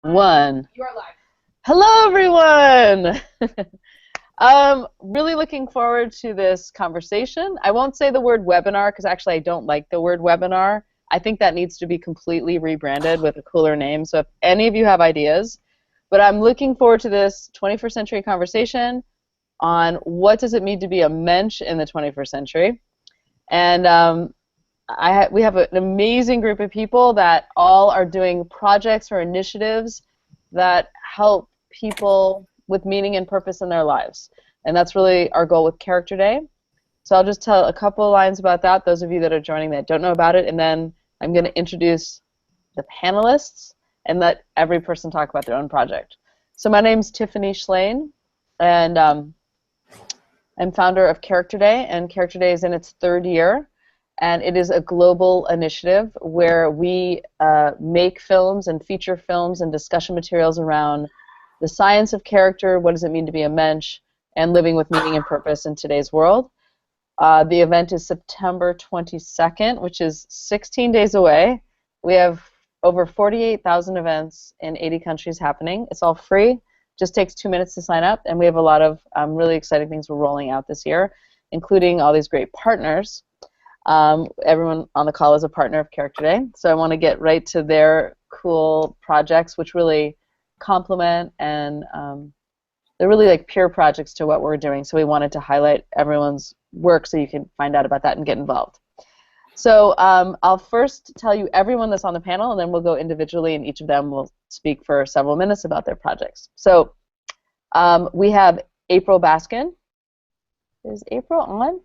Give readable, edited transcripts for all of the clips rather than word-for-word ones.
One. You are live. Hello, everyone. Really looking forward to this conversation. I won't say the word webinar because actually I don't like the word webinar. I think that needs to be completely rebranded with a cooler name. So if any of you have ideas, but I'm looking forward to this 21st century conversation on what does it mean to be a mensch in the 21st century. And we have an amazing group of people that all are doing projects or initiatives that help people with meaning and purpose in their lives. And that's really our goal with Character Day. So I'll just tell a couple of lines about that, those of you that are joining that don't know about it, and then I'm going to introduce the panelists and let every person talk about their own project. So my name's Tiffany Schlane, and I'm founder of Character Day, and Character Day is in its third year. And it is a global initiative where we make films and feature films and discussion materials around the science of character, what does it mean to be a mensch, and living with meaning and purpose in today's world. The event is September 22nd, which is 16 days away. We have over 48,000 events in 80 countries happening. It's all free. Just takes 2 minutes to sign up, and we have a lot of really exciting things we're rolling out this year, including all these great partners. Everyone on the call is a partner of Character Day, so I want to get right to their cool projects, which really complement and they're really like peer projects to what we're doing. So we wanted to highlight everyone's work so you can find out about that and get involved. So I'll first tell you everyone that's on the panel, and then we'll go individually, and each of them will speak for several minutes about their projects. So we have April Baskin. Is April on?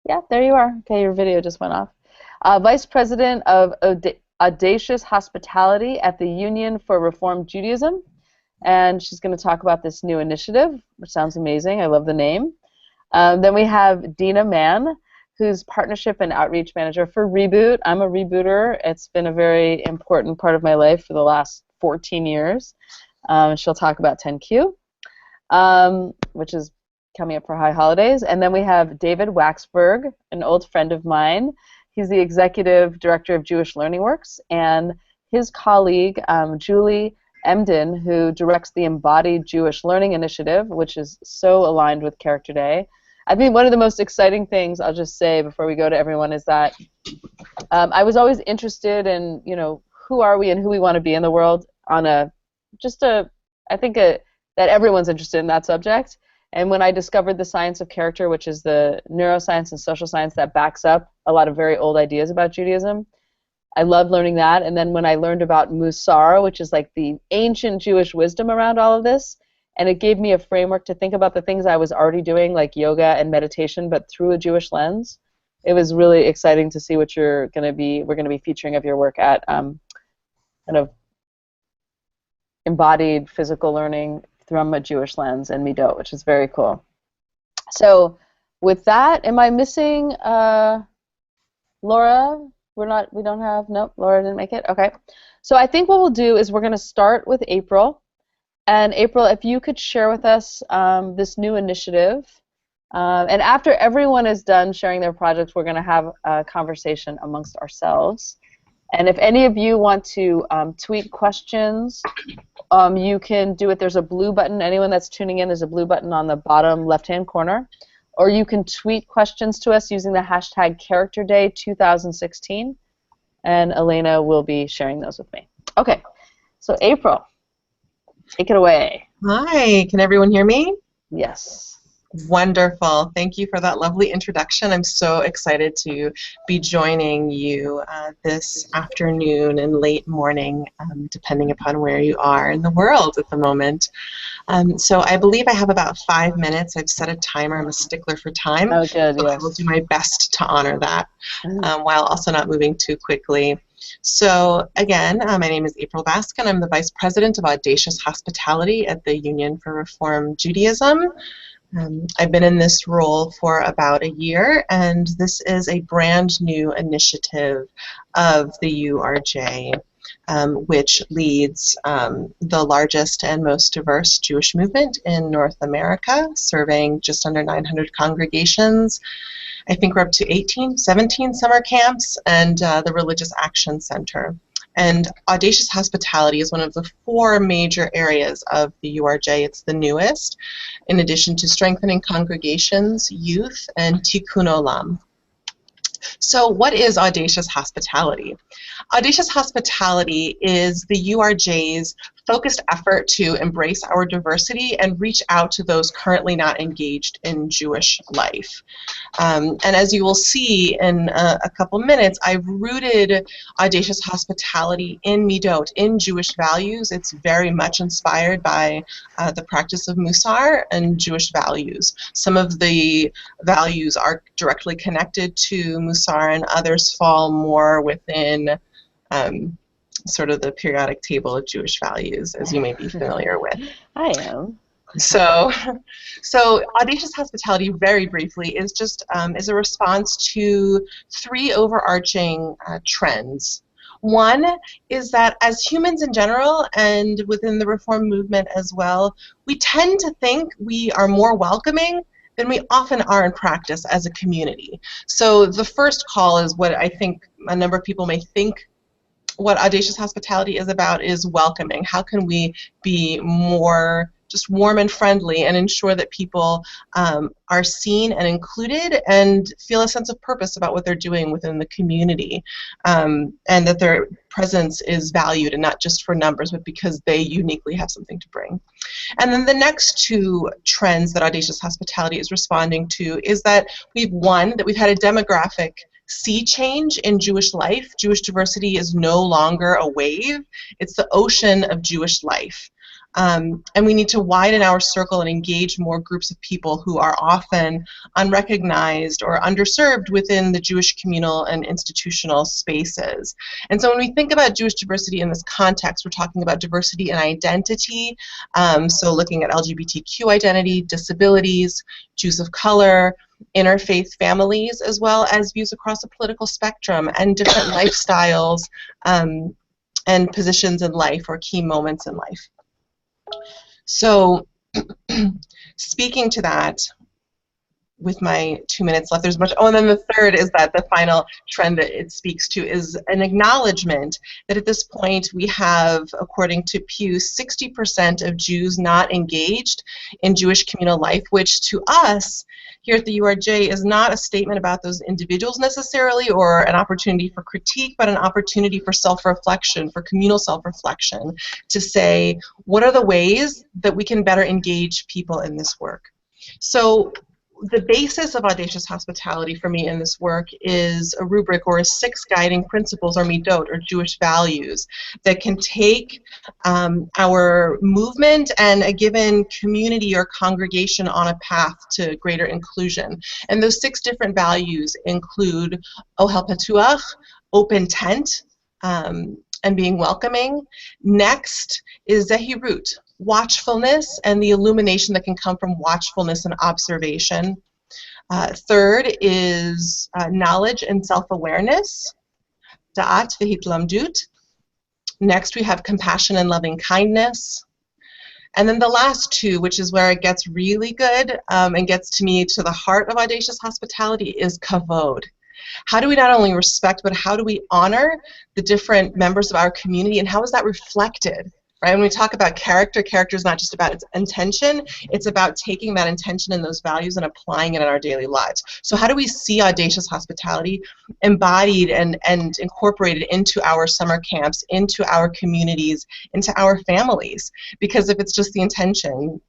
Yeah, there you are. Okay, your video just went off. Vice President of Audacious Hospitality at the Union for Reformed Judaism, and she's going to talk about this new initiative, which sounds amazing. I love the name. Then we have Dina Mann, who's Partnership and Outreach Manager for Reboot. I'm a rebooter. It's been a very important part of my life for the last 14 years. She'll talk about 10Q, which is coming up for high holidays. And then we have David Waxberg, an old friend of mine. He's the Executive Director of Jewish Learning Works, and his colleague, Julie Emden, who directs the Embodied Jewish Learning Initiative, which is so aligned with Character Day. I think one of the most exciting things, I'll just say before we go to everyone, is that I was always interested in, who are we and who we want to be in the world on I think that everyone's interested in that subject. And when I discovered the science of character, which is the neuroscience and social science that backs up a lot of very old ideas about Judaism, I loved learning that. And then when I learned about Musar, which is like the ancient Jewish wisdom around all of this, and it gave me a framework to think about the things I was already doing, like yoga and meditation, but through a Jewish lens. It was really exciting to see what we're going to be featuring of your work at kind of embodied physical learning from a Jewish lens and Midot, which is very cool. So with that, am I missing Laura? Nope, Laura didn't make it. Okay. So I think what we'll do is we're going to start with April. And April, if you could share with us this new initiative. And after everyone is done sharing their projects, we're going to have a conversation amongst ourselves. And if any of you want to tweet questions, you can do it. There's a blue button. Anyone that's tuning in, there's a blue button on the bottom left-hand corner. Or you can tweet questions to us using the hashtag CharacterDay2016. And Elena will be sharing those with me. Okay, so April, take it away. Hi, can everyone hear me? Yes. Wonderful. Thank you for that lovely introduction. I'm so excited to be joining you this afternoon and late morning, depending upon where you are in the world at the moment. So I believe I have about 5 minutes. I've set a timer. I'm a stickler for time. Oh, good, so yes. I will do my best to honor that while also not moving too quickly. So again, my name is April Baskin. I'm the Vice President of Audacious Hospitality at the Union for Reformed Judaism. I've been in this role for about a year, and this is a brand new initiative of the URJ, which leads the largest and most diverse Jewish movement in North America, serving just under 900 congregations. I think we're up to 17 summer camps, and the Religious Action Center. And audacious hospitality is one of the 4 major areas of the URJ. It's the newest, in addition to strengthening congregations, youth, and tikkun olam. So what is audacious hospitality? Audacious hospitality is the URJ's focused effort to embrace our diversity and reach out to those currently not engaged in Jewish life. And as you will see in a couple minutes, I've rooted audacious hospitality in midot, in Jewish values. It's very much inspired by the practice of Musar and Jewish values. Some of the values are directly connected to Musar, and others fall more within sort of the periodic table of Jewish values, as you may be familiar with. I am. So audacious hospitality, very briefly, is just is a response to 3 overarching trends. One is that as humans in general, and within the Reform movement as well, we tend to think we are more welcoming than we often are in practice as a community. So the first call is what I think a number of people may think what audacious hospitality is about is welcoming. How can we be more just warm and friendly and ensure that people are seen and included and feel a sense of purpose about what they're doing within the community, and that their presence is valued, and not just for numbers, but because they uniquely have something to bring. And then the next 2 trends that audacious hospitality is responding to is that we've had a demographic sea change in Jewish life. Jewish diversity is no longer a wave. It's the ocean of Jewish life. And we need to widen our circle and engage more groups of people who are often unrecognized or underserved within the Jewish communal and institutional spaces. And so when we think about Jewish diversity in this context, we're talking about diversity in identity, so looking at LGBTQ identity, disabilities, Jews of color, interfaith families, as well as views across a political spectrum and different lifestyles and positions in life or key moments in life. So speaking to that, with my 2 minutes left, there's much. Oh, and then the third is that the final trend that it speaks to is an acknowledgement that at this point we have, according to Pew, 60% of Jews not engaged in Jewish communal life, which to us here at the URJ is not a statement about those individuals necessarily or an opportunity for critique, but an opportunity for self-reflection, for communal self-reflection, to say, what are the ways that we can better engage people in this work? So the basis of audacious hospitality for me in this work is a rubric or 6 guiding principles, or midot, or Jewish values, that can take our movement and a given community or congregation on a path to greater inclusion. And those 6 different values include ohel patuach, open tent, and being welcoming. Next is zehirut, watchfulness and the illumination that can come from watchfulness and observation. Third is knowledge and self-awareness, da'at v'hitlamdut. Next we have compassion and loving kindness. And then the last 2, which is where it gets really good and gets to me to the heart of audacious hospitality, is kavod. How do we not only respect, but how do we honor the different members of our community, and how is that reflected? Right? When we talk about character, character is not just about its intention, it's about taking that intention and those values and applying it in our daily lives. So how do we see audacious hospitality embodied and incorporated into our summer camps, into our communities, into our families? Because if it's just the intention,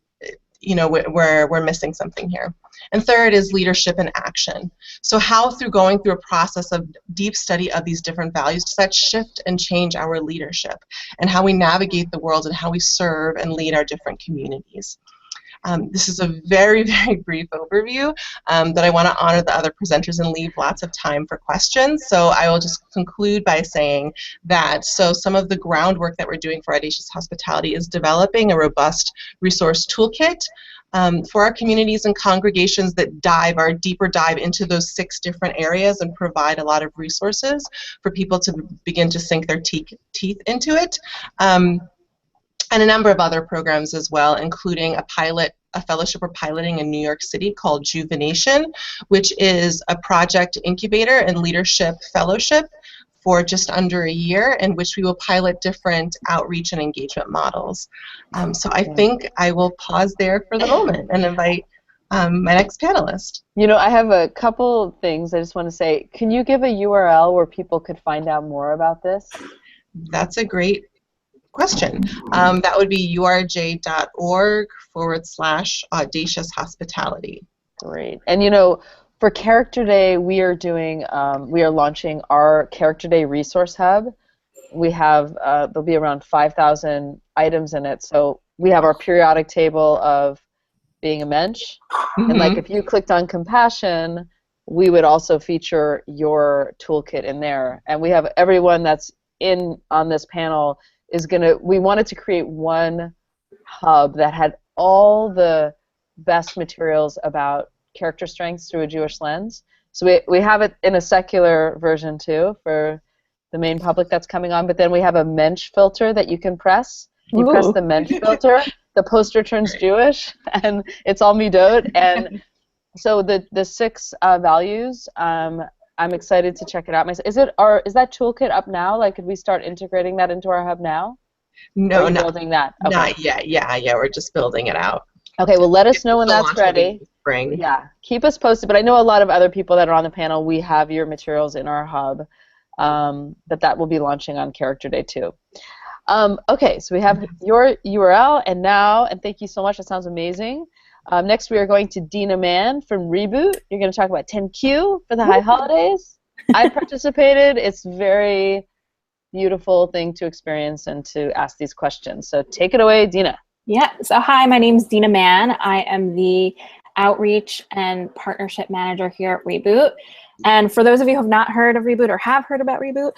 you know, we're missing something here. And third is leadership and action. So how, through going through a process of deep study of these different values, does that shift and change our leadership and how we navigate the world and how we serve and lead our different communities? This is a very, very brief overview that I want to honor the other presenters and leave lots of time for questions. So I will just conclude by saying that some of the groundwork that we're doing for Audacious Hospitality is developing a robust resource toolkit for our communities and congregations that deeper dive into those 6 different areas and provide a lot of resources for people to begin to sink their teeth into it. And a number of other programs as well, including a fellowship we're piloting in New York City called Juvenation, which is a project incubator and leadership fellowship for just under a year, in which we will pilot different outreach and engagement models. So I think I will pause there for the moment and invite my next panelist. You know, I have a couple things I just want to say. Can you give a URL where people could find out more about this? That's a great question. That would be urj.org/audacious hospitality. Great. And you know, for Character Day, we are launching our Character Day resource hub. We have there'll be around 5,000 items in it. So we have our periodic table of being a mensch, and like if you clicked on compassion, we would also feature your toolkit in there. And we have everyone that's in on this panel we wanted to create one hub that had all the best materials about character strengths through a Jewish lens. So we have it in a secular version too for the main public that's coming on, but then we have a Mensch filter that you can press. You press the Mensch filter, the poster turns Jewish, and it's all midot. And so the 6 values, I'm excited to check it out. Is that toolkit up now? Like, could we start integrating that into our hub now? No, not building that. Okay. Not yet. Yeah, we're just building it out. Okay, well, let us know when that's ready. Spring. Yeah, keep us posted. But I know a lot of other people that are on the panel. We have your materials in our hub, but that will be launching on Character Day too. Okay, so we have your URL, and thank you so much. That sounds amazing. Next, we are going to Dina Mann from Reboot. You're going to talk about 10Q for the high holidays. I participated. It's very beautiful thing to experience and to ask these questions. So take it away, Dina. Yeah. So hi, my name is Dina Mann. I am the Outreach and Partnership Manager here at Reboot. And for those of you who have not heard of Reboot or have heard about Reboot,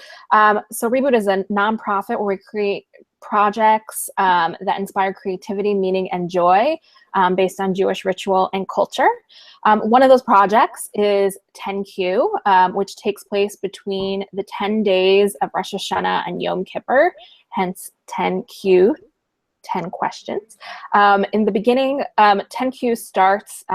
so Reboot is a nonprofit where we create projects that inspire creativity, meaning, and joy based on Jewish ritual and culture. One of those projects is 10Q, which takes place between the 10 days of Rosh Hashanah and Yom Kippur, hence 10Q, 10 questions. In the beginning, 10Q starts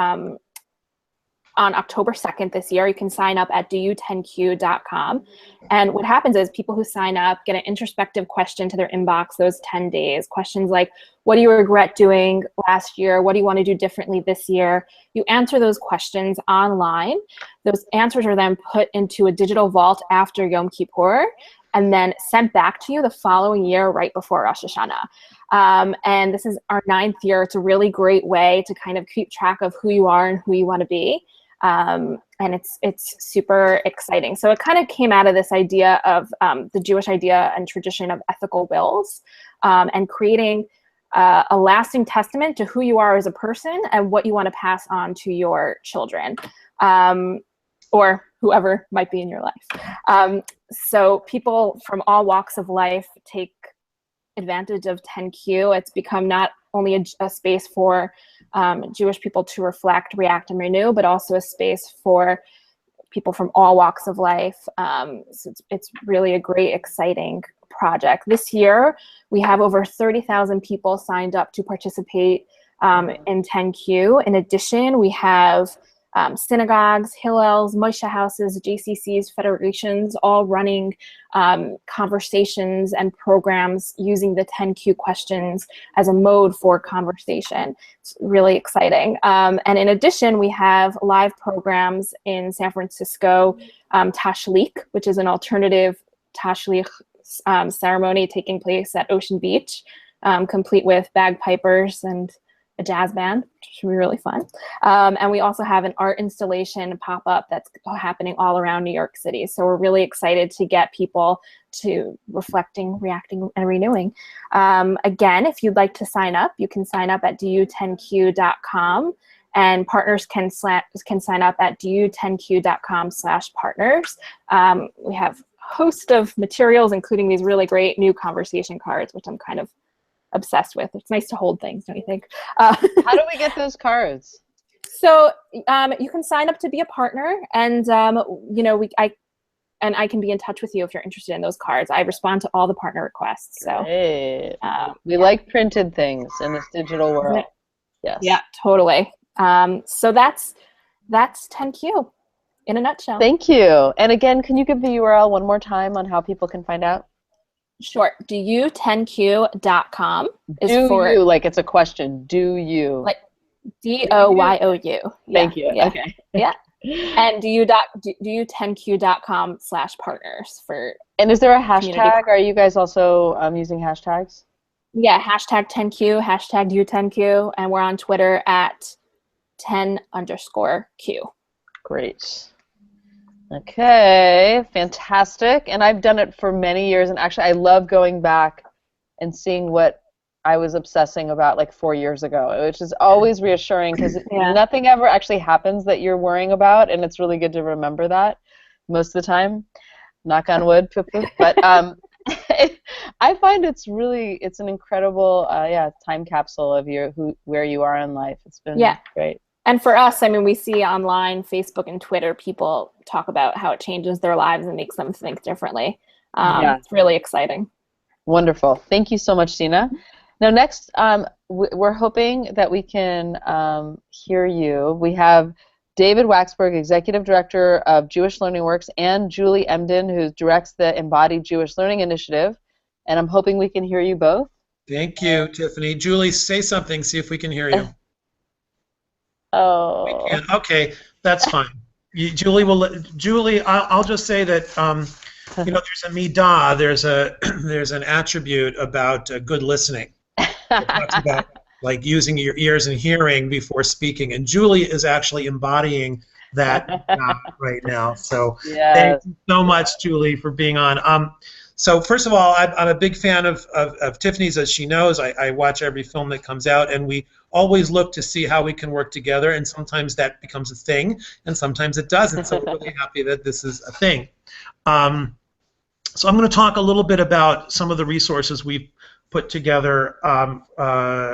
on October 2nd this year. You can sign up at do10q.com. And what happens is people who sign up get an introspective question to their inbox those 10 days. Questions like, what do you regret doing last year? What do you want to do differently this year? You answer those questions online. Those answers are then put into a digital vault after Yom Kippur and then sent back to you the following year right before Rosh Hashanah. And this is our 9th year. It's a really great way to kind of keep track of who you are and who you want to be. And it's super exciting. So it kind of came out of this idea of the Jewish idea and tradition of ethical wills, and creating a lasting testament to who you are as a person and what you want to pass on to your children, or whoever might be in your life. So people from all walks of life take advantage of 10Q. It's become not only a space for Jewish people to reflect, react, and renew, but also a space for people from all walks of life. So it's really a great, exciting project. This year, we have over 30,000 people signed up to participate in 10Q. In addition, we have synagogues, Hillels, Moshe houses, JCCs, federations, all running conversations and programs using the 10Q questions as a mode for conversation. It's really exciting. And in addition, we have live programs in San Francisco, Tashlich, which is an alternative Tashlich ceremony taking place at Ocean Beach, complete with bagpipers and a jazz band, which should be really fun. And we also have an art installation pop-up that's happening all around New York City. So we're really excited to get people to reflecting, reacting, and renewing. Again, if you'd like to sign up, you can sign up at do10q.com, and partners can sign up at do10q.com/partners. We have a host of materials, including these really great new conversation cards, which I'm kind of obsessed with. It's nice to hold things, don't you think? How do we get those cards? So you can sign up to be a partner, and I can be in touch with you if you're interested in those cards. I respond to all the partner requests. So we like printed things in this digital world. Yes. Yeah, totally. So that's 10Q. in a nutshell. Thank you. And again, can you give the URL one more time on how people can find out? Sure. DoYou10Q.com is do for you, like it's a question. Do you? like DOYOU. Thank you. Yeah. Okay. Yeah. And DoYou10Q.com/partners for. And is there a hashtag? Are you guys also using hashtags? Yeah, hashtag 10Q, hashtag U10Q, and we're on Twitter at 10_Q. Great. Okay, fantastic. And I've done it for many years, and actually I love going back and seeing what I was obsessing about like 4 years ago, which is always reassuring because nothing ever actually happens that you're worrying about, and it's really good to remember that most of the time. Knock on wood, but I find it's an incredible time capsule of where you are in life. It's been great. And for us, I mean, we see online, Facebook and Twitter, people talk about how it changes their lives and makes them think differently. It's really exciting. Wonderful. Thank you so much, Dina. Now next, we're hoping that we can hear you. We have David Waxberg, Executive Director of Jewish Learning Works, and Julie Emden, who directs the Embodied Jewish Learning Initiative. And I'm hoping we can hear you both. Thank you, Tiffany. Julie, say something, see if we can hear you. Oh. We can. Okay, that's fine. Julie, I'll just say that there's a midah, there's an attribute about good listening. It talks about like using your ears and hearing before speaking, and Julie is actually embodying that right now. So thank you so much, Julie, for being on. So first of all, I'm a big fan of Tiffany's, as she knows. I watch every film that comes out, and we always look to see how we can work together, and sometimes that becomes a thing, and sometimes it doesn't, so we're really happy that this is a thing. So I'm going to talk a little bit about some of the resources we've put together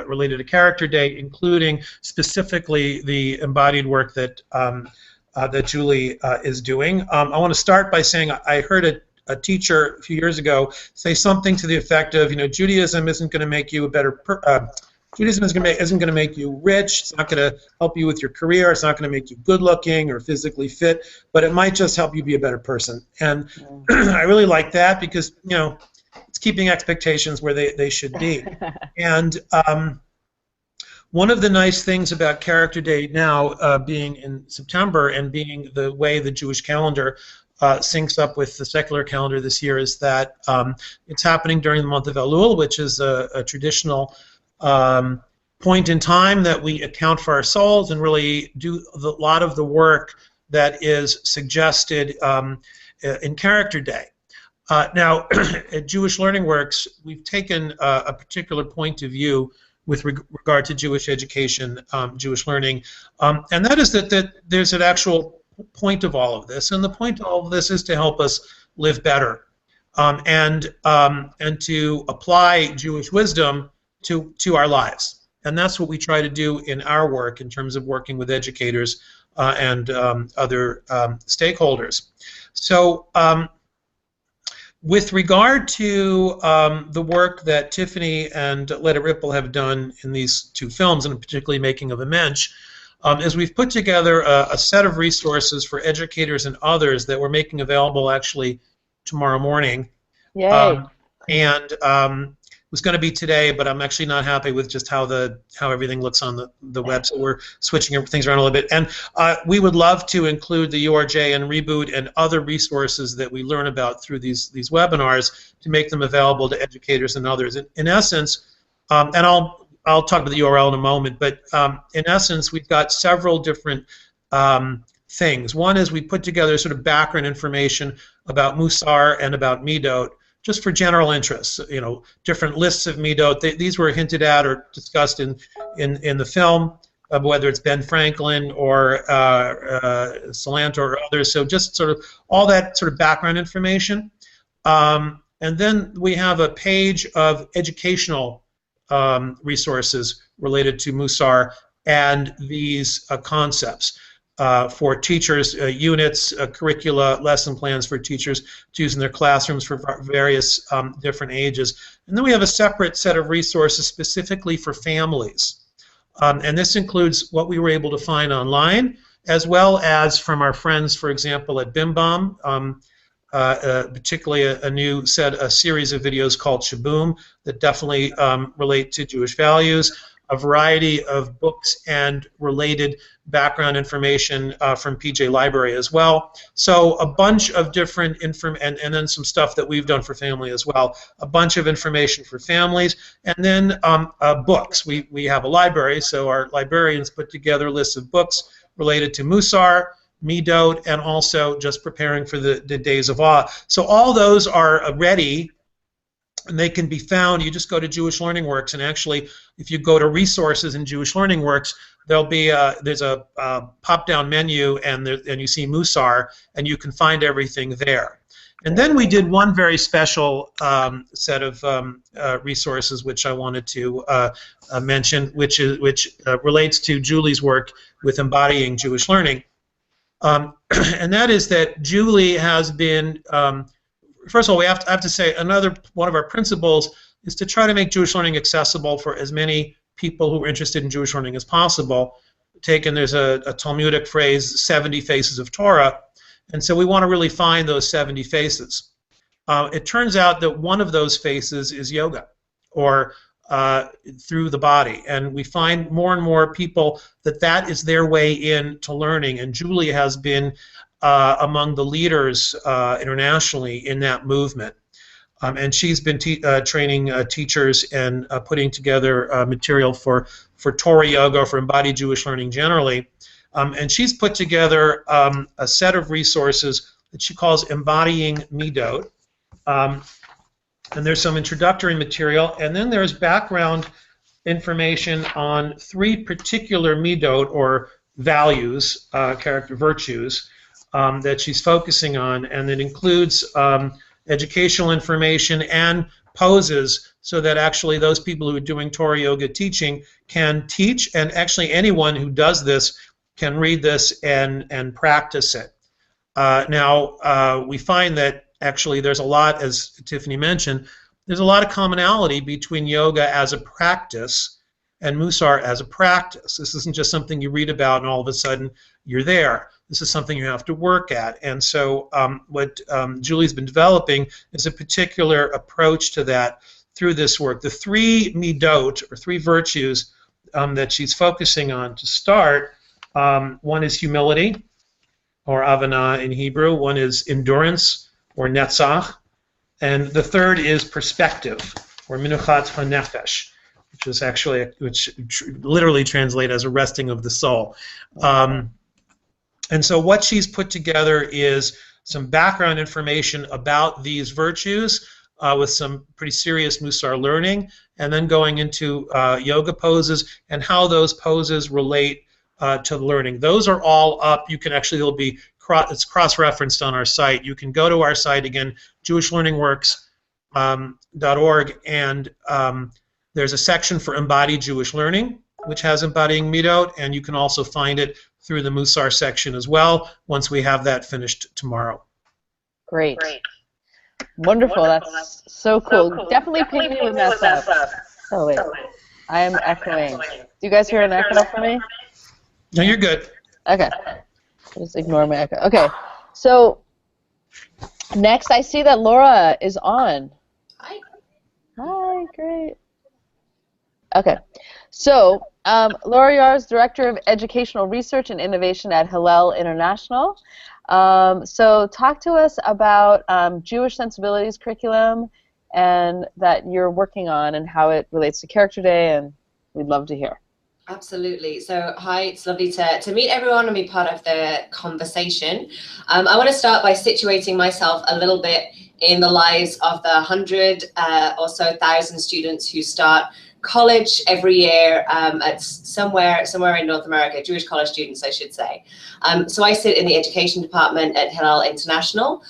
related to Character Day, including specifically the embodied work that that Julie is doing. I want to start by saying I heard a teacher a few years ago say something to the effect of, Judaism isn't going to make you a better Judaism isn't going to make you rich. It's not going to help you with your career. It's not going to make you good-looking or physically fit, but it might just help you be a better person. And I really like that because, it's keeping expectations where they should be. And one of the nice things about Character Day now being in September and being the way the Jewish calendar syncs up with the secular calendar this year is that it's happening during the month of Elul, which is a traditional point in time that we account for our souls and really do a lot of the work that is suggested in Character Day. Now, at Jewish Learning Works, we've taken a particular point of view with regard to Jewish education, Jewish learning, and that is that there's an actual point of all of this, and the point of all of this is to help us live better and to apply Jewish wisdom to our lives. And that's what we try to do in our work in terms of working with educators and other stakeholders. So with regard to the work that Tiffany and Let It Ripple have done in these two films, and particularly Making of a Mensch, is we've put together a set of resources for educators and others that we're making available actually tomorrow morning. Yay. And it was going to be today, but I'm actually not happy with just how everything looks on the web, so we're switching things around a little bit. And we would love to include the URJ and Reboot and other resources that we learn about through these webinars to make them available to educators and others. In essence, and I'll talk about the URL in a moment, but in essence, we've got several different things. One is we put together sort of background information about Musar and about Midot, just for general interests, different lists of midot. These were hinted at or discussed in the film, whether it's Ben Franklin or Salanter or others. So just sort of all that sort of background information. And then we have a page of educational resources related to Musar and these concepts. For teachers, units, curricula, lesson plans for teachers to use in their classrooms for various different ages. And then we have a separate set of resources specifically for families. And this includes what we were able to find online, as well as from our friends, for example, at BIMBOM, particularly a series of videos called Shaboom that definitely relate to Jewish values, a variety of books and related background information from PJ Library as well. So a bunch of different and then some stuff that we've done for family as well. A bunch of information for families, and then books. We have a library, so our librarians put together lists of books related to Musar, Midot, and also just preparing for the Days of Awe. So all those are ready, and they can be found. You just go to Jewish Learning Works, and actually, if you go to resources in Jewish Learning Works, there'll be there's a pop-down menu, and you see Musar, and you can find everything there. And then we did one very special set of resources, which I wanted to mention, which relates to Julie's work with embodying Jewish learning. And that is that Julie has been, first of all, I have to say, another one of our principles is to try to make Jewish learning accessible for as many people who are interested in Jewish learning as possible. There's a Talmudic phrase, 70 faces of Torah, and so we want to really find those 70 faces. It turns out that one of those faces is yoga, or through the body, and we find more and more people that is their way in to learning, and Julie has been among the leaders internationally in that movement. And she's been training teachers and putting together material for Torah yoga, for embodied Jewish learning generally. And she's put together a set of resources that she calls Embodying Midot. And there's some introductory material, and then there's background information on 3 particular midot, or values, character virtues, that she's focusing on, and it includes educational information and poses, so that actually those people who are doing Torah yoga teaching can teach, and actually anyone who does this can read this and practice it. Now, we find that actually there's a lot, as Tiffany mentioned, there's a lot of commonality between yoga as a practice and Musar as a practice. This isn't just something you read about and all of a sudden you're there. This is something you have to work at. And so what Julie's been developing is a particular approach to that through this work. The 3 midot, or 3 virtues, that she's focusing on to start, one is humility, or avana in Hebrew. One is endurance, or netzach. And the third is perspective, or minuchat hanefesh, which literally translates as a resting of the soul. And so what she's put together is some background information about these virtues with some pretty serious Musar learning, and then going into yoga poses and how those poses relate to learning. Those are all up. You can actually, it's cross-referenced on our site. You can go to our site again, jewishlearningworks.org, and there's a section for embodied Jewish learning, which has embodying midot, and you can also find it through the Musar section as well once we have that finished tomorrow. Great. Wonderful. That's so cool. Definitely ping me when that's up. Oh, wait. I am echoing. Do you guys hear an echo from me? No, you're good. Okay. Just ignore my echo. Okay. So next, I see that Laura is on. Hi. Hi. Great. Okay. So Laura Yar is Director of Educational Research and Innovation at Hillel International. So talk to us about Jewish Sensibilities curriculum and that you're working on and how it relates to Character Day, and we'd love to hear. Absolutely. So hi, it's lovely to meet everyone and be part of the conversation. I want to start by situating myself a little bit in the lives of the 100 or so thousand students who start college every year at somewhere in North America, Jewish college students, I should say. So I sit in the education department at Hillel International.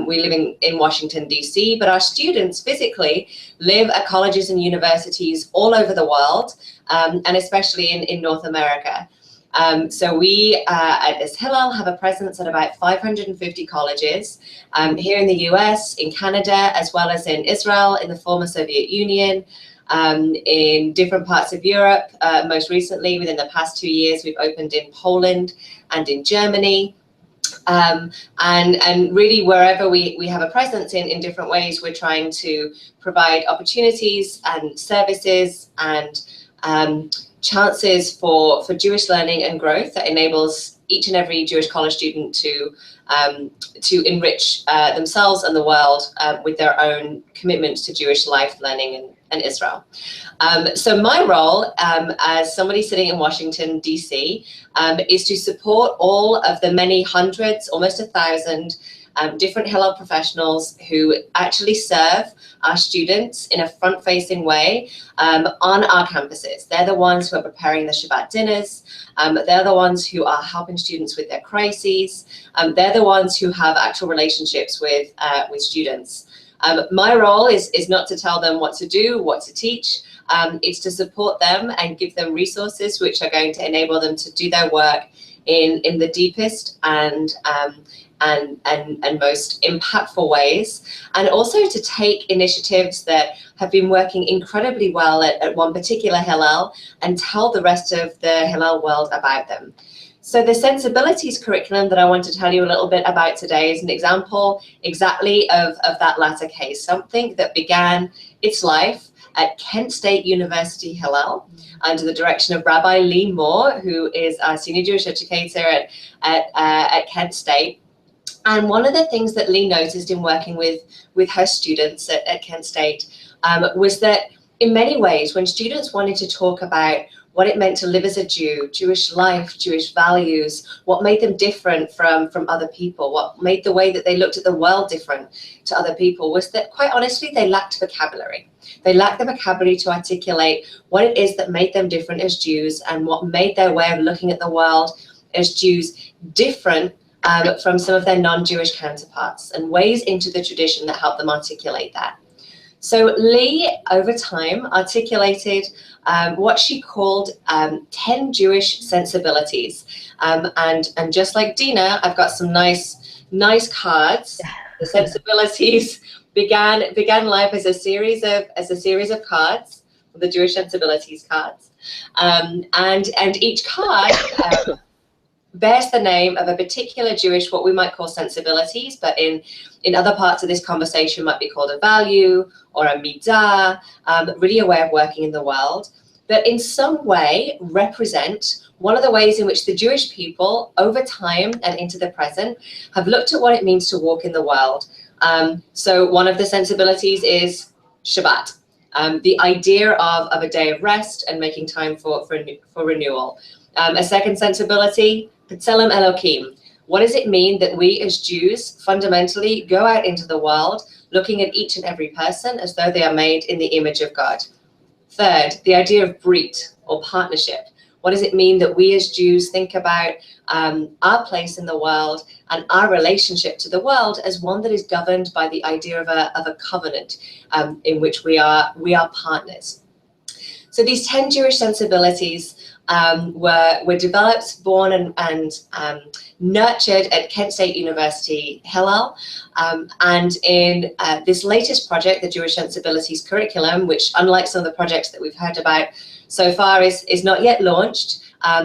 We live in Washington, D.C., but our students physically live at colleges and universities all over the world, and especially in North America. So we at Hillel have a presence at about 550 colleges here in the US, in Canada, as well as in Israel, in the former Soviet Union, in different parts of Europe. Most recently, within the past 2 years, we've opened in Poland and in Germany. And really wherever we have a presence in different ways, we're trying to provide opportunities and services and chances for Jewish learning and growth that enables each and every Jewish college student to enrich themselves and the world with their own commitment to Jewish life, learning, and Israel. So my role as somebody sitting in Washington, D.C., is to support all of the many hundreds, almost 1,000 different Hillel professionals who actually serve our students in a front-facing way on our campuses. They're the ones who are preparing the Shabbat dinners. They're the ones who are helping students with their crises. They're the ones who have actual relationships with students. My role is not to tell them what to do, what to teach. It's to support them and give them resources which are going to enable them to do their work in the deepest and most impactful ways, and also to take initiatives that have been working incredibly well at one particular Hillel and tell the rest of the Hillel world about them. So the Sensibilities curriculum that I want to tell you a little bit about today is an example exactly of that latter case, something that began its life at Kent State University Hillel under the direction of Rabbi Lee Moore, who is our senior Jewish educator at Kent State. And one of the things that Lee noticed in working with her students at Kent State was that in many ways, when students wanted to talk about what it meant to live as a Jew, Jewish life, Jewish values, what made them different from other people, what made the way that they looked at the world different to other people, was that quite honestly, they lacked vocabulary. They lacked the vocabulary to articulate what it is that made them different as Jews and what made their way of looking at the world as Jews different from some of their non-Jewish counterparts, and ways into the tradition that helped them articulate that. So Lee, over time, articulated what she called 10 Jewish sensibilities. And just like Dina, I've got some nice cards. The sensibilities began life as a series of cards, the Jewish sensibilities cards, and each card bears the name of a particular Jewish, what we might call sensibilities, but in other parts of this conversation might be called a value or a midah, really a way of working in the world, that in some way represent one of the ways in which the Jewish people over time and into the present have looked at what it means to walk in the world. So one of the sensibilities is Shabbat, the idea of a day of rest and making time for renewal. A second sensibility, B'Tselem Elokim. What does it mean that we as Jews fundamentally go out into the world looking at each and every person as though they are made in the image of God? Third, the idea of brit, or partnership. What does it mean that we as Jews think about our place in the world and our relationship to the world as one that is governed by the idea of a covenant in which we are partners? So these 10 Jewish sensibilities were developed, born and nurtured at Kent State University Hillel, and in this latest project, the Jewish Sensibilities curriculum, which unlike some of the projects that we've heard about so far is not yet launched.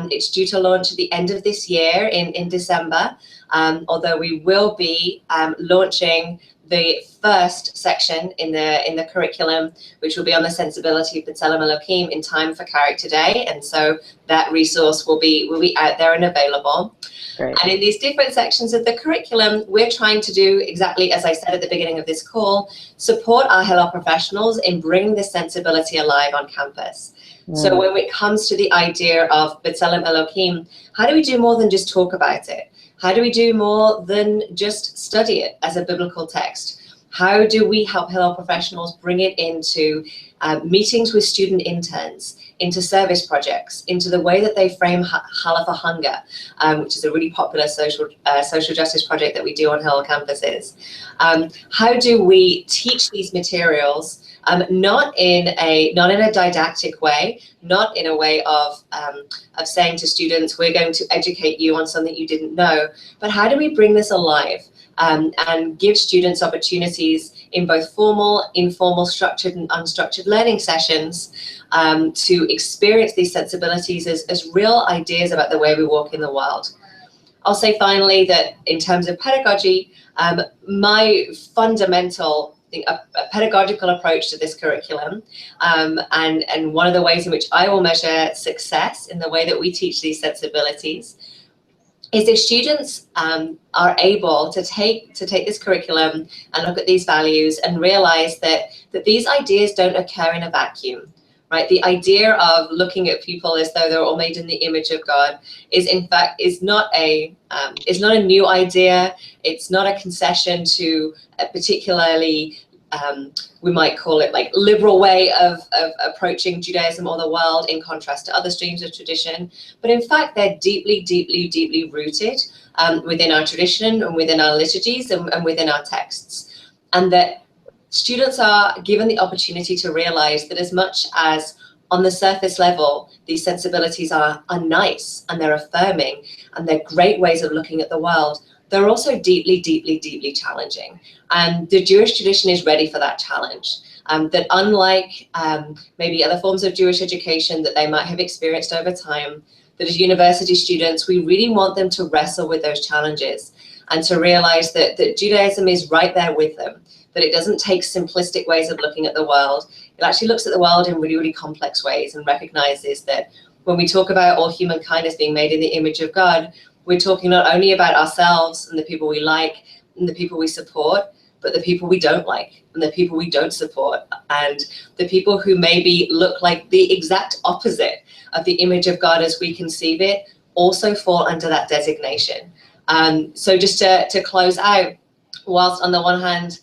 It's due to launch at the end of this year in December, although we will be launching the first section in the curriculum, which will be on the sensibility of B'Tselem Elokim in time for Character Day, and so that resource will be out there and available. Great. And in these different sections of the curriculum, we're trying to do exactly as I said at the beginning of this call, support our Hillel professionals in bringing this sensibility alive on campus. So when it comes to the idea of B'Tselem Elokim, how do we do more than just talk about it? How do we do more than just study it as a biblical text? How do we help Hillel professionals bring it into meetings with student interns, into service projects, into the way that they frame Challah for Hunger, which is a really popular social justice project that we do on Hillel campuses? How do we teach these materials not in a didactic way, not in a way of saying to students, we're going to educate you on something you didn't know, but how do we bring this alive? and give students opportunities in both formal, informal, structured and unstructured learning sessions to experience these sensibilities as real ideas about the way we walk in the world. I'll say finally that in terms of pedagogy, my fundamental a pedagogical approach to this curriculum, and one of the ways in which I will measure success in the way that we teach these sensibilities is if students are able to take this curriculum and look at these values and realize that these ideas don't occur in a vacuum. Right, the idea of looking at people as though they're all made in the image of God is not a new idea. It's not a concession to a particularly we might call it like liberal way of approaching Judaism or the world in contrast to other streams of tradition. But in fact, they're deeply, deeply, deeply rooted within our tradition and within our liturgies and within our texts, and that students are given the opportunity to realize that as much as on the surface level, these sensibilities are nice and they're affirming and they're great ways of looking at the world, they're also deeply, deeply, deeply challenging. And the Jewish tradition is ready for that challenge. That unlike maybe other forms of Jewish education that they might have experienced over time, that as university students, we really want them to wrestle with those challenges and to realize that Judaism is right there with them, that it doesn't take simplistic ways of looking at the world. It actually looks at the world in really, really complex ways and recognizes that when we talk about all humankind as being made in the image of God, we're talking not only about ourselves and the people we like and the people we support, but the people we don't like and the people we don't support, and the people who maybe look like the exact opposite of the image of God as we conceive it also fall under that designation. So just to close out, whilst on the one hand,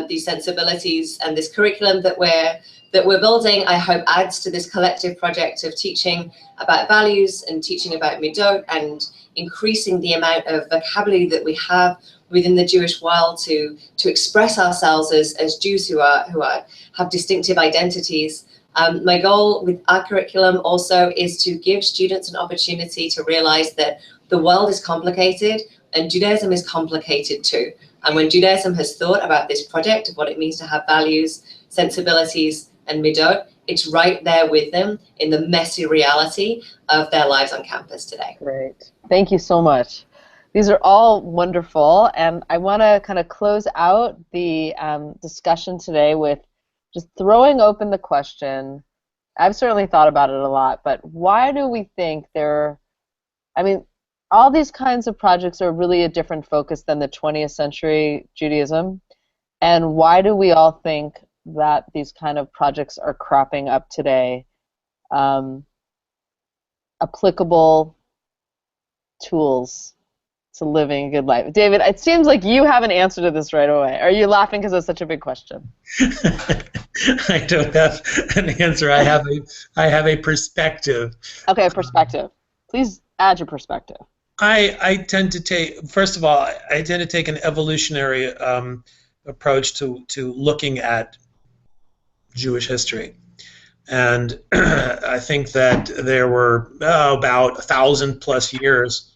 these sensibilities and this curriculum that we're building, I hope adds to this collective project of teaching about values and teaching about midot and increasing the amount of vocabulary that we have within the Jewish world to express ourselves as Jews who have distinctive identities. My goal with our curriculum also is to give students an opportunity to realize that the world is complicated and Judaism is complicated too. And when Judaism has thought about this project of what it means to have values, sensibilities, and midot, it's right there with them in the messy reality of their lives on campus today. Great. Thank you so much. These are all wonderful, and I want to kind of close out the discussion today with just throwing open the question. I've certainly thought about it a lot, but why do we think all these kinds of projects are really a different focus than the 20th century Judaism, and why do we all think that these kind of projects are cropping up today? Applicable tools to living a good life. David, it seems like you have an answer to this right away. Are you laughing because it's such a big question? I don't have an answer. I have a perspective. Okay, perspective. Please add your perspective. I tend to take, first of all, I tend to take an evolutionary approach to looking at Jewish history. And I think that there were about 1,000+ years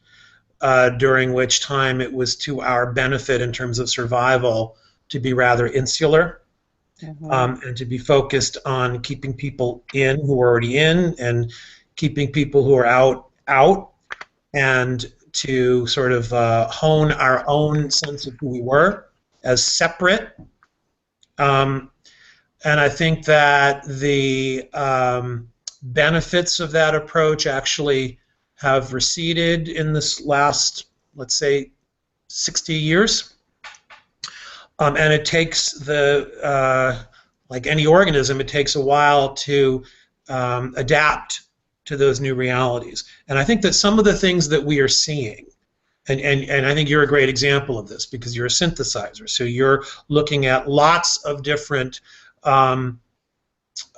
during which time it was to our benefit in terms of survival to be rather insular, and to be focused on keeping people in who are already in and keeping people who are out, and to sort of hone our own sense of who we were as separate. And I think that the benefits of that approach actually have receded in this last, let's say, 60 years. And it takes like any organism, it takes a while to adapt to those new realities. And I think that some of the things that we are seeing, and I think you're a great example of this because you're a synthesizer, so you're looking at lots of different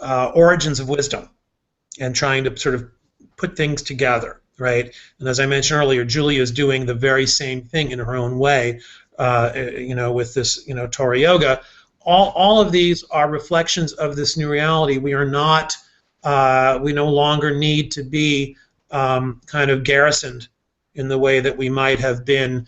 origins of wisdom and trying to sort of put things together, right? And as I mentioned earlier, Julia is doing the very same thing in her own way, with this, Torah yoga. All of these are reflections of this new reality. We are not, we no longer need to be kind of garrisoned in the way that we might have been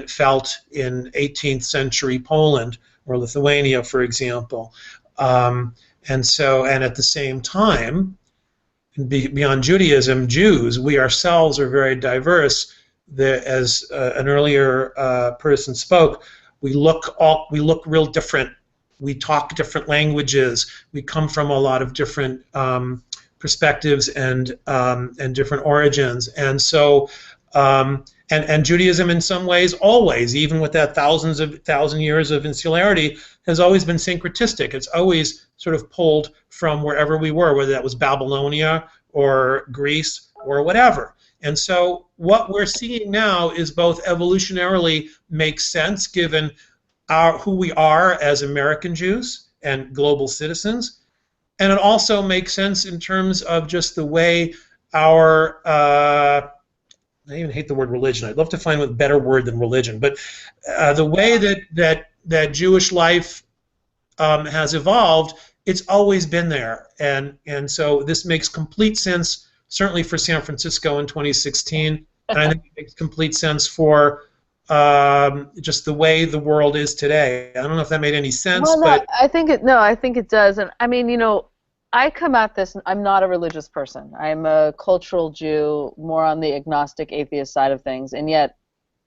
felt in 18th century Poland or Lithuania, for example. And at the same time, beyond Judaism, Jews, we ourselves are very diverse. As an earlier person spoke, we look real different. We talk different languages. We come from a lot of different perspectives and different origins. And so, and Judaism, in some ways, always, even with that thousand years of insularity, has always been syncretistic. It's always sort of pulled from wherever we were, whether that was Babylonia or Greece or whatever. And so what we're seeing now is both evolutionarily makes sense given who we are as American Jews and global citizens, and it also makes sense in terms of just the way our I even hate the word religion. I'd love to find a better word than religion, but the way that Jewish life has evolved, it's always been there, and so this makes complete sense, certainly for San Francisco in 2016, and I think it makes complete sense for just the way the world is today. I don't know if that made any sense, well, but I think it does, and I mean, I come at this. I'm not a religious person. I'm a cultural Jew, more on the agnostic, atheist side of things, and yet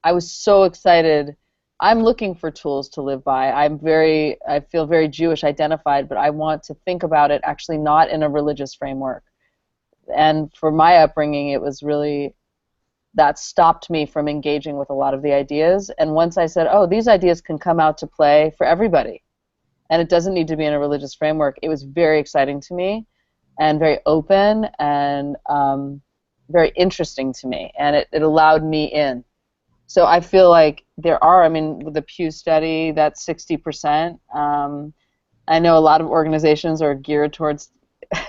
I was so excited. I'm looking for tools to live by. I feel very Jewish identified, but I want to think about it actually not in a religious framework. And for my upbringing, it was really that stopped me from engaging with a lot of the ideas. And once I said, oh, these ideas can come out to play for everybody, and it doesn't need to be in a religious framework, it was very exciting to me and very open and very interesting to me. And it allowed me in. So I feel like there are, I mean, with the Pew study, that's 60%. I know a lot of organizations are geared towards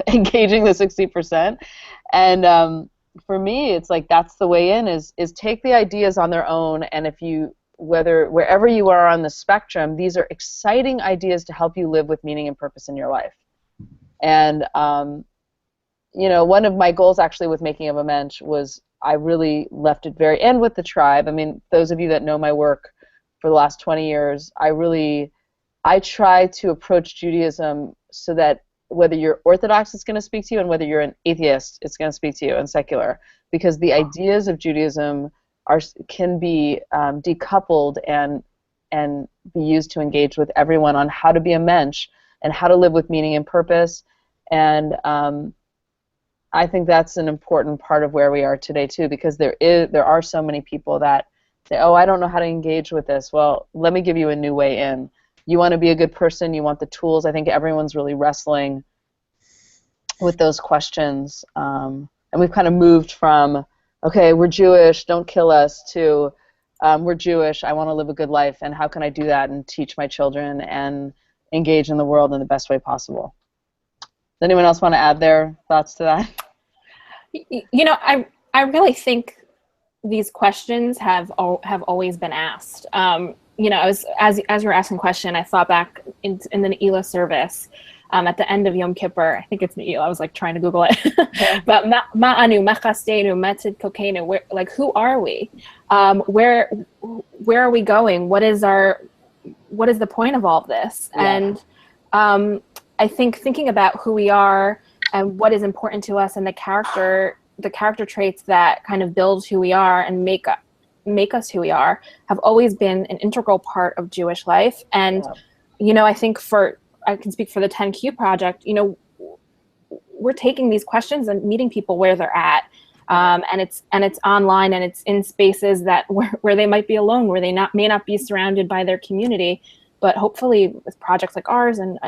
engaging the 60%. And for me, it's like that's the way in is take the ideas on their own, and if you, wherever you are on the spectrum, these are exciting ideas to help you live with meaning and purpose in your life. And one of my goals actually with making of a Mensch was I really left it very, and with the tribe, I mean, those of you that know my work for the last 20 years, I try to approach Judaism so that whether you're Orthodox, it's going to speak to you, and whether you're an atheist, it's going to speak to you, and secular, because the ideas of Judaism can be decoupled and be used to engage with everyone on how to be a Mensch and how to live with meaning and purpose. And I think that's an important part of where we are today too, because there are so many people that say, oh, I don't know how to engage with this. Well, let me give you a new way in. You want to be a good person, you want the tools. I think everyone's really wrestling with those questions. And we've kind of moved from, okay, we're Jewish, don't kill us, to we're Jewish, I want to live a good life, and how can I do that and teach my children and engage in the world in the best way possible. Does anyone else want to add their thoughts to that? I really think these questions have always been asked. As you were asking the question, I thought back in the Ne'ilah service at the end of Yom Kippur. I think it's Ne'ilah. I was like trying to Google it. Okay. But ma'anu, machastenu, metzid kokenu. Like, who are we? Where are we going? What is the point of all of this? Yeah. And I think thinking about who we are and what is important to us and the character traits that kind of build who we are and make us who we are have always been an integral part of Jewish life. And I think I can speak for the 10Q project, we're taking these questions and meeting people where they're at, and it's online, and it's in spaces that where they might be alone, where they may not be surrounded by their community. But hopefully with projects like ours and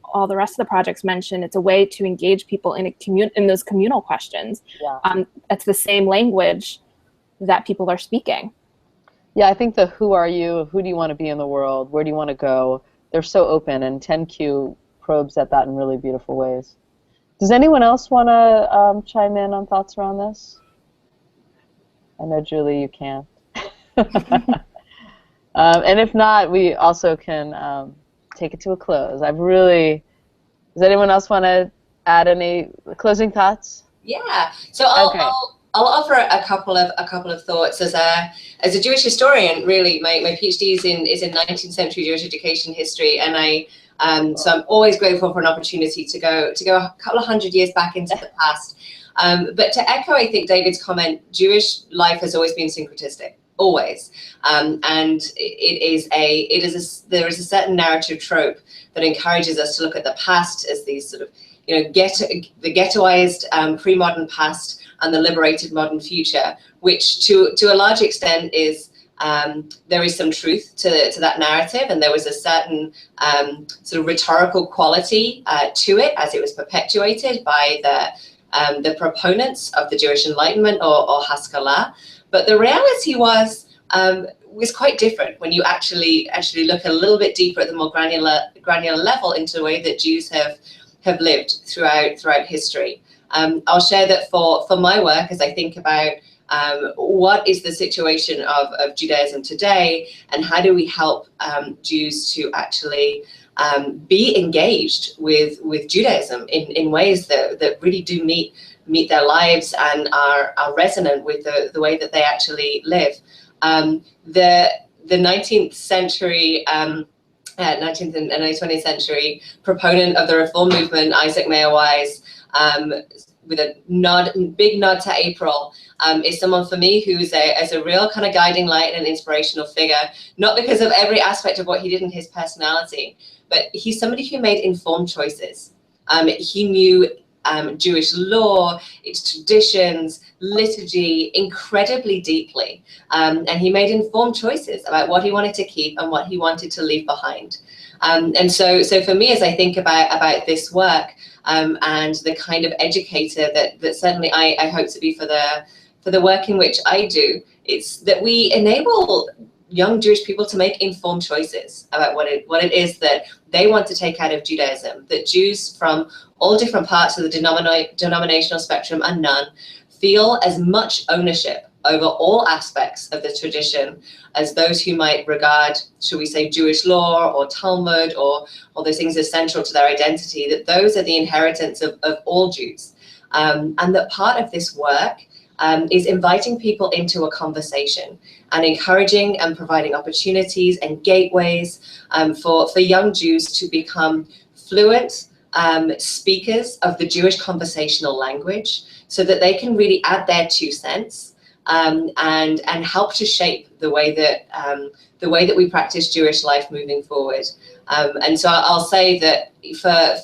all the rest of the projects mentioned, it's a way to engage people in those communal questions. Yeah. It's the same language that people are speaking. Yeah, I think the who are you, who do you want to be in the world, where do you want to go, they're so open, and 10Q probes at that in really beautiful ways. Does anyone else want to chime in on thoughts around this? I know, Julie, you can't. And if not, we also can take it to a close. Does anyone else want to add any closing thoughts? Yeah. So I'll offer a couple of thoughts as a Jewish historian. Really, my PhD is in 19th century Jewish education history, and so I'm always grateful for an opportunity to go a couple of hundred years back into the past. But to echo, I think, David's comment, Jewish life has always been syncretistic, always, and there is a certain narrative trope that encourages us to look at the past as these sort of, the ghettoized pre-modern past and the liberated modern future, which to a large extent is there is some truth to that narrative, and there was a certain sort of rhetorical quality to it as it was perpetuated by the proponents of the Jewish Enlightenment or Haskalah. But the reality was quite different when you actually look a little bit deeper at the more granular level into the way that Jews have lived throughout history. I'll share that for my work, as I think about what is the situation of Judaism today, and how do we help Jews to actually be engaged with Judaism in ways that really do meet their lives and are resonant with the way that they actually live. The 19th century 19th and early 20th century proponent of the reform movement, Isaac Mayer Wise, with a big nod to April, is someone for me who's a real kind of guiding light and an inspirational figure, not because of every aspect of what he did in his personality, but he's somebody who made informed choices. He knew Jewish law, its traditions, liturgy incredibly deeply, and he made informed choices about what he wanted to keep and what he wanted to leave behind. And so for me, as I think about this work and the kind of educator that certainly I hope to be for the work in which I do, it's that we enable young Jewish people to make informed choices about what it is that they want to take out of Judaism, that Jews from all different parts of the denominational spectrum and none feel as much ownership over all aspects of the tradition as those who might regard, should we say, Jewish law or Talmud or those things as central to their identity, that those are the inheritance of all Jews. And that part of this work is inviting people into a conversation and encouraging and providing opportunities and gateways for young Jews to become fluent speakers of the Jewish conversational language, so that they can really add their 2 cents and help to shape the way that we practice Jewish life moving forward. And so I'll say that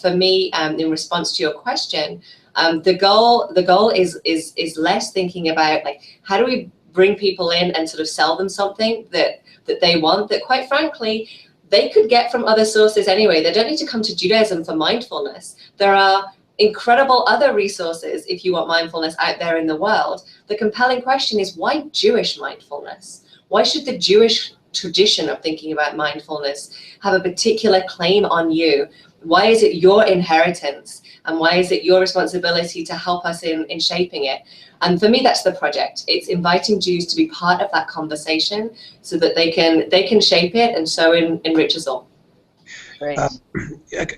for me, in response to your question, the goal is less thinking about, like, how do we bring people in and sort of sell them something that they want, that quite frankly they could get from other sources anyway. They don't need to come to Judaism for mindfulness. There are incredible other resources if you want mindfulness out there in the world. The compelling question is, why Jewish mindfulness? Why should the Jewish tradition of thinking about mindfulness have a particular claim on you? Why is it your inheritance? And why is it your responsibility to help us in shaping it? And for me, that's the project. It's inviting Jews to be part of that conversation so that they can shape it and so enrich us all. Great.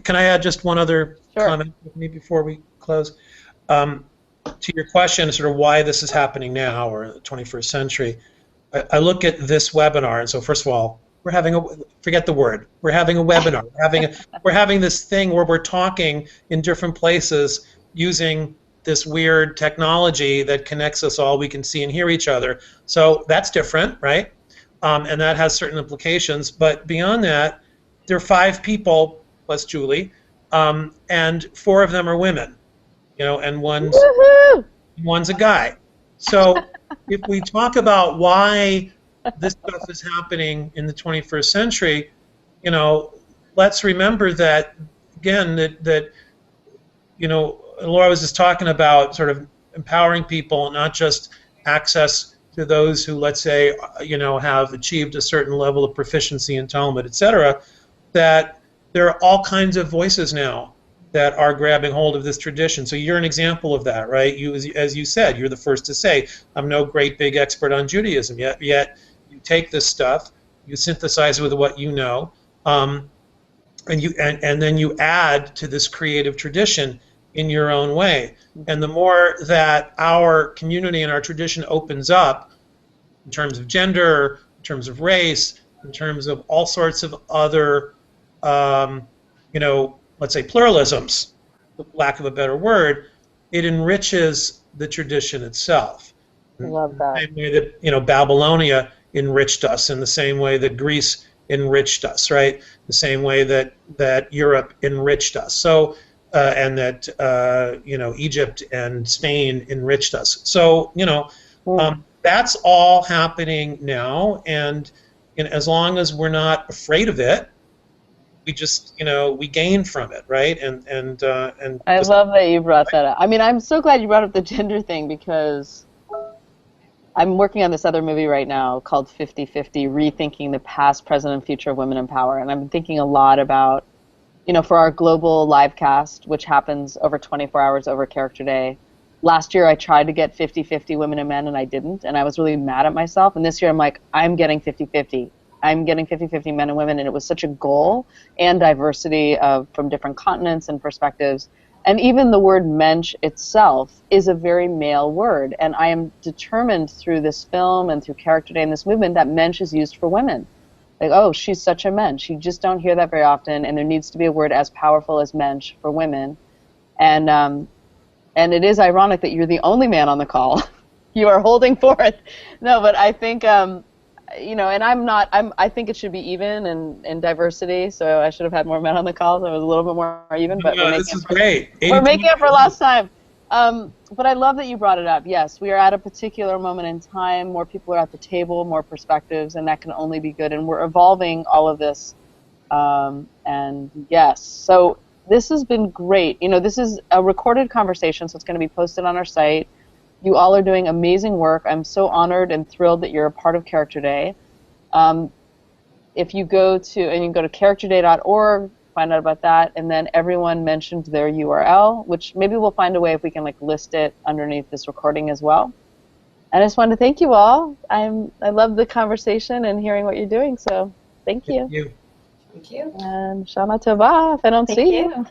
Can I add just one other Sure. comment with me before we close? To your question, sort of why this is happening now or the 21st century, I look at this webinar, and so first of all, forget the word. We're having a webinar. We're having this thing where we're talking in different places using this weird technology that connects us all. We can see and hear each other. So that's different, right? And that has certain implications. But beyond that, there are 5 people plus Julie, and 4 of them are women, and one's a guy. So if we talk about why this stuff is happening in the 21st century, let's remember that, again, that Laura was just talking about sort of empowering people, not just access to those who, let's say, have achieved a certain level of proficiency in Talmud, etc., that there are all kinds of voices now that are grabbing hold of this tradition. So you're an example of that, right? You, as you said, you're the first to say, I'm no great big expert on Judaism, yet you take this stuff, you synthesize it with what you know, and then you add to this creative tradition in your own way. And the more that our community and our tradition opens up in terms of gender, in terms of race, in terms of all sorts of other, let's say pluralisms, for lack of a better word, it enriches the tradition itself. I love that. In the same way that, Babylonia enriched us, in the same way that Greece enriched us, right? The same way that Europe enriched us. So, and that, Egypt and Spain enriched us. So, that's all happening now, and as long as we're not afraid of it, we just, we gain from it, right? And I love that you brought that up. I mean, I'm so glad you brought up the gender thing, because I'm working on this other movie right now called 50/50, Rethinking the Past, Present, and Future of Women in Power. And I've been thinking a lot about, for our global live cast, which happens over 24 hours over Character Day. Last year I tried to get 50/50 women and men, and I didn't, and I was really mad at myself. And this year I'm like, I'm getting 50/50. I'm getting 50/50 men and women, and it was such a goal, and diversity from different continents and perspectives. And even the word Mensch itself is a very male word, and I am determined through this film and through Character Day and this movement that Mensch is used for women. Like, oh, she's such a Mensch. You just don't hear that very often, and there needs to be a word as powerful as Mensch for women. And it is ironic that you're the only man on the call. You are holding forth. No, but I think, and I think it should be even in diversity, so I should have had more men on the call, so it was a little bit more even, but this is great. We're making up for last time. But I love that you brought it up. Yes, we are at a particular moment in time. More people are at the table, more perspectives, and that can only be good. And we're evolving all of this. And yes, so this has been great. This is a recorded conversation, so it's going to be posted on our site. You all are doing amazing work. I'm so honored and thrilled that you're a part of Character Day. If you go to characterday.org, find out about that, and then everyone mentioned their URL, which maybe we'll find a way if we can list it underneath this recording as well. And I just wanted to thank you all. I love the conversation and hearing what you're doing, so thank you. Thank you. Thank you. And Shana Tova, if I don't see you.